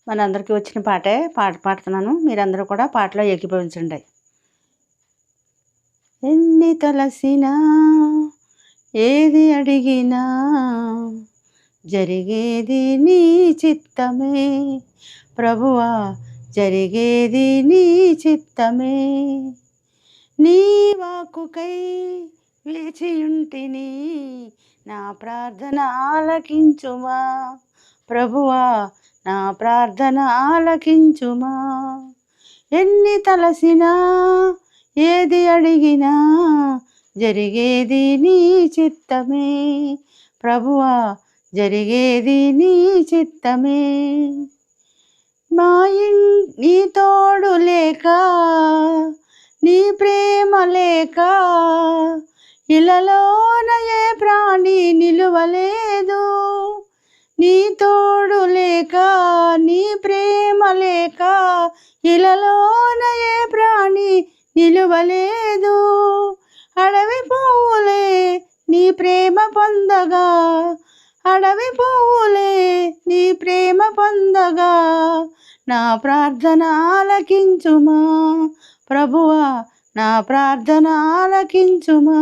మనందరికీ వచ్చిన పాట పాడుతున్నాను. మీరందరూ కూడా పాటలో ఏకీభవించండి. ఎన్ని తలసినా ఏది అడిగినా జరిగేది నీ చిత్తమే ప్రభువా, జరిగేది నీ చిత్తమే. నీ వాక్కుకై వేచియుంటిని, నా ప్రార్థన ఆలకించుమా ప్రభువా, నా ప్రార్థన ఆలకించుమా. ఎన్ని తలసినా ఏది అడిగినా జరిగేది నీ చిత్తమే ప్రభువా, జరిగేది నీ చిత్తమే. నీ తోడు లేక, నీ ప్రేమ లేక ఇలలోన ఏ ప్రాణి నిలువలేదు. నీ తోడు లేక, నీ ప్రేమ లేక ఇలలోన ఏ ప్రాణి నిలువలేదు. అడవి పువ్వులే నీ ప్రేమ పొందగా, అడవి పువ్వులే నీ ప్రేమ పొందగా, నా ప్రార్థన ఆలకించుమా ప్రభువా, నా ప్రార్థన ఆలకించుమా.